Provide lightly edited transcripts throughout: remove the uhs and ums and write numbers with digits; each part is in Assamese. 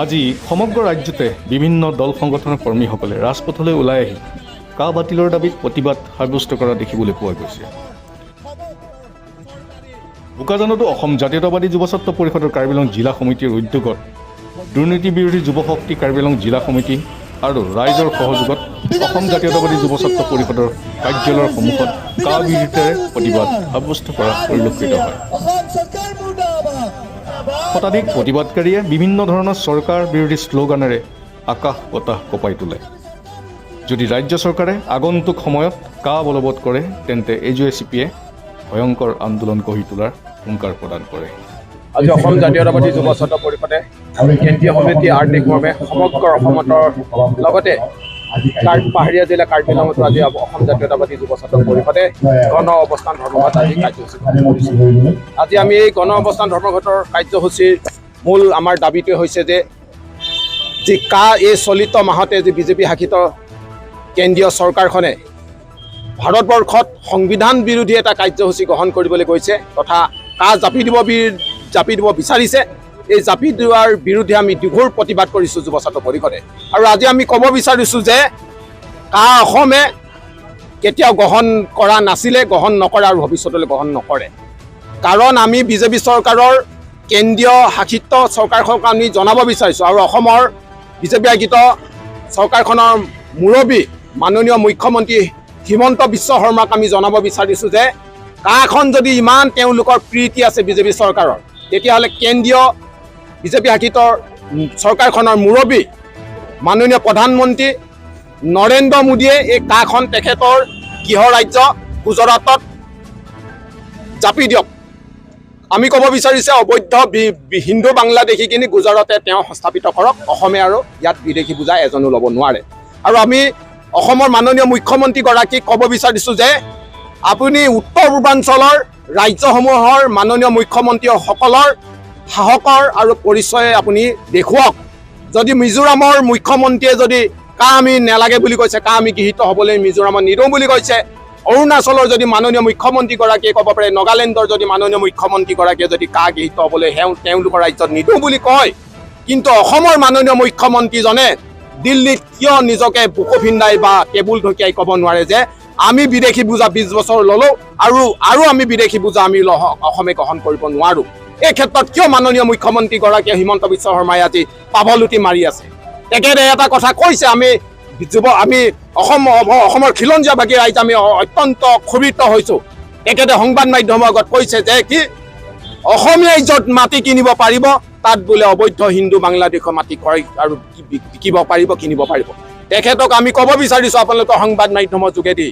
আজি সমগ্ৰ ৰাজ্যতে বিভিন্ন দল সংগঠনৰ কৰ্মীসকলে ৰাজপথলৈ ওলাই আহি কা বাতিলৰ দাবীত প্ৰতিবাদ সাব্যস্ত কৰা দেখিবলৈ পোৱা গৈছে। বোকাজানতো অসম জাতীয়তাবাদী যুৱ ছাত্ৰ পৰিষদৰ কাৰ্বি আংলং জিলা সমিতিৰ উদ্যোগত দুৰ্নীতি বিৰোধী যুৱ শক্তি কাৰ্বি আংলং জিলা সমিতি আৰু ৰাইজৰ সহযোগত অসম জাতীয়তাবাদী যুৱ ছাত্ৰ পৰিষদৰ কাৰ্যালয়ৰ সন্মুখত কা বিৰোধীৰে প্ৰতিবাদ সাব্যস্ত কৰা পৰিলক্ষিত হয়। শতাধিক প্ৰতিবাদকাৰীয়ে বিভিন্ন ধৰণৰ চৰকাৰ বিৰোধী শ্লোগানেৰে আকাশ বতাহ কঁপাই তোলে। যদি ৰাজ্য চৰকাৰে আগন্তুক সময়ত কা বলবৎ কৰে তেন্তে AJYCPয়ে ভয়ংকৰ আন্দোলন গঢ়ি তোলাৰ হুংকাৰ প্ৰদান কৰে। আজি অসম জাতীয়তাবাদী যুৱ ছাত্ৰ পৰিষদে কেন্দ্ৰীয় সমিতি আৰ্থিকভাৱে সমগ্ৰ অসমৰ লগতে পাহাৰীয়া জিলা কাৰ্বি আংলঙতো আজি অসম জাতীয়তাবাদী যুৱ ছাত্ৰ পৰিষদে গণ অৱস্থান ধৰ্মঘট আজি কাৰ্যসূচী কৰিছে। আজি আমি এই গণ অৱস্থান ধৰ্মঘটৰ কাৰ্যসূচীৰ মূল আমাৰ দাবীটোৱে হৈছে যে এই চলিত মাহতে যি বিজেপি শাসিত কেন্দ্ৰীয় চৰকাৰখনে ভাৰতবৰ্ষত সংবিধান বিৰোধী এটা কাৰ্যসূচী গ্ৰহণ কৰিবলৈ গৈছে তথা কা জাপি দিব বিচাৰিছে। এই জাপি দিয়াৰ বিৰুদ্ধে আমি দীঘল প্ৰতিবাদ কৰিছোঁ যুৱ ছাত্ৰ পৰিষদে। আৰু আজি আমি ক'ব বিচাৰিছোঁ যে কা অসমে কেতিয়াও গ্ৰহণ কৰা নাছিলে, গ্ৰহণ নকৰে আৰু ভৱিষ্যতলৈ গ্ৰহণ নকৰে। কাৰণ আমি বিজেপি চৰকাৰৰ কেন্দ্ৰীয় শাসিত চৰকাৰখনক আমি জনাব বিচাৰিছোঁ আৰু অসমৰ বিজেপি শাসিত চৰকাৰখনৰ মুৰব্বী মাননীয় মুখ্যমন্ত্ৰী হিমন্ত বিশ্ব শৰ্মাক আমি জনাব বিচাৰিছোঁ যে কাখন যদি ইমান তেওঁলোকৰ প্ৰীতি আছে বিজেপি চৰকাৰৰ, তেতিয়াহ'লে কেন্দ্ৰীয় বিজেপি শাসিত চৰকাৰখনৰ মুৰব্বী মাননীয় প্ৰধানমন্ত্ৰী নৰেন্দ্ৰ মোদীয়ে এই কাখন তেখেতৰ গৃহ ৰাজ্য গুজৰাটত জাপি দিয়ক। আমি ক'ব বিচাৰিছে অবৈধ হিন্দু বাংলাদেশীখিনি গুজৰাটে তেওঁ স্থাপিত কৰক। অসমে আৰু ইয়াত বিদেশী বুজা এজনো ল'ব নোৱাৰে। আৰু আমি অসমৰ মাননীয় মুখ্যমন্ত্ৰীগৰাকীক ক'ব বিচাৰিছোঁ যে আপুনি উত্তৰ পূৰ্বাঞ্চলৰ ৰাজ্যসমূহৰ মাননীয় মুখ্যমন্ত্ৰীসকলৰ সাহসৰ আৰু পৰিচয় আপুনি দেখুৱাওক। যদি মিজোৰামৰ মুখ্যমন্ত্ৰীয়ে যদি কা আমি নেলাগে বুলি কৈছে, কা আমি গৃহীত হ'বলৈ মিজোৰামত নিদিওঁ বুলি কৈছে, অৰুণাচলৰ যদি মাননীয় মুখ্যমন্ত্ৰীগৰাকীয়ে ক'ব পাৰে, নাগালেণ্ডৰ যদি মাননীয় মুখ্যমন্ত্ৰীগৰাকীয়ে যদি কা গৃহীত হ'বলৈ তেওঁলোকৰ ৰাজ্যত নিদিওঁ বুলি কয়, কিন্তু অসমৰ মাননীয় মুখ্যমন্ত্ৰীজনে দিল্লীত কিয় নিজকে বুকু ফিন্দাই বা টেবুল ঢকিয়াই ক'ব নোৱাৰে যে আমি বিদেশী বুজা 20 বছৰ ল'লোঁ আৰু আমি বিদেশী বুজা আমি অসমে গ্ৰহণ কৰিব নোৱাৰোঁ। এই ক্ষেত্ৰত কিয় মাননীয় মুখ্যমন্ত্ৰীগৰাকীয়ে হিমন্ত বিশ্ব শৰ্মাই আজি পাভলুটি মাৰি আছে? তেখেতে এটা কথা কৈছে, আমি অসমৰ খিলঞ্জীয়াভাগী ৰাইজ আমি অত্যন্ত ক্ষুভিত হৈছোঁ। তেখেতে সংবাদ মাধ্যমৰ আগত কৈছে যে কি অসমীয়াই য'ত মাটি কিনিব পাৰিব তাত বোলে অবৈধ হিন্দু বাংলাদেশৰ মাটি ক্ৰয় আৰু বিকিব পাৰিব, কিনিব পাৰিব। তেখেতক আমি ক'ব বিচাৰিছোঁ আপোনালোকৰ সংবাদ মাধ্যমৰ যোগেদি,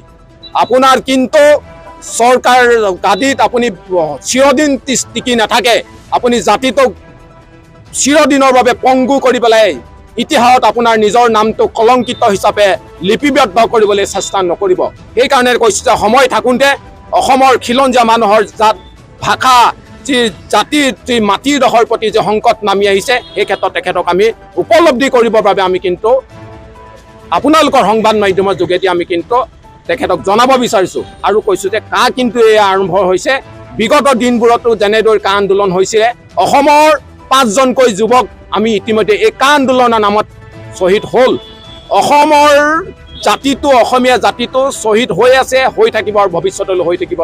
আপোনাৰ কিন্তু চৰকাৰ গাদীত আপুনি চিৰদিন টিকি নাথাকে। আপুনি জাতিটোক চিৰদিনৰ বাবে পংগু কৰি পেলাই ইতিহাসত আপোনাৰ নিজৰ নামটো কলংকিত হিচাপে লিপিবদ্ধ কৰিবলৈ চেষ্টা নকৰিব। সেইকাৰণে কৈছোঁ যে সময় থাকোঁতে অসমৰ খিলঞ্জীয়া মানুহৰ জাত ভাষা যি জাতিৰ যি মাটিডোখৰ প্ৰতি যে সংকট নামি আহিছে, সেই ক্ষেত্ৰত তেখেতক আমি উপলব্ধি কৰিবৰ বাবে আমি কিন্তু আপোনালোকৰ সংবাদ মাধ্যমৰ যোগেদি আমি কিন্তু তেখেতক জনাব বিচাৰিছোঁ। আৰু কৈছোঁ যে কা কিন্তু এই আৰম্ভ হৈছে। বিগত দিনবোৰতো যেনেদৰে কা আন্দোলন হৈছিলে, অসমৰ 5জনকৈ যুৱক আমি ইতিমধ্যে এই কা আন্দোলনৰ নামত শ্বহীদ হ'ল। অসমৰ জাতিটো, অসমীয়া জাতিটো শ্বহীদ হৈ আছে, হৈ থাকিব আৰু ভৱিষ্যতলৈ হৈ থাকিব।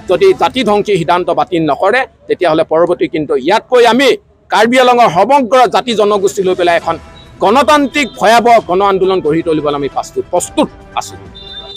যদি জাতি ধ্বংসী সিদ্ধান্ত বাতিল নকৰে, তেতিয়াহ'লে পৰৱৰ্তী কিন্তু ইয়াতকৈ আমি কাৰ্বি আংলঙৰ সমগ্ৰ জাতি জনগোষ্ঠী লৈ পেলাই এখন গণতান্ত্ৰিক ভয়াৱহ গণ আন্দোলন গঢ়ি তুলিবলৈ আমি প্ৰস্তুত আছোঁ।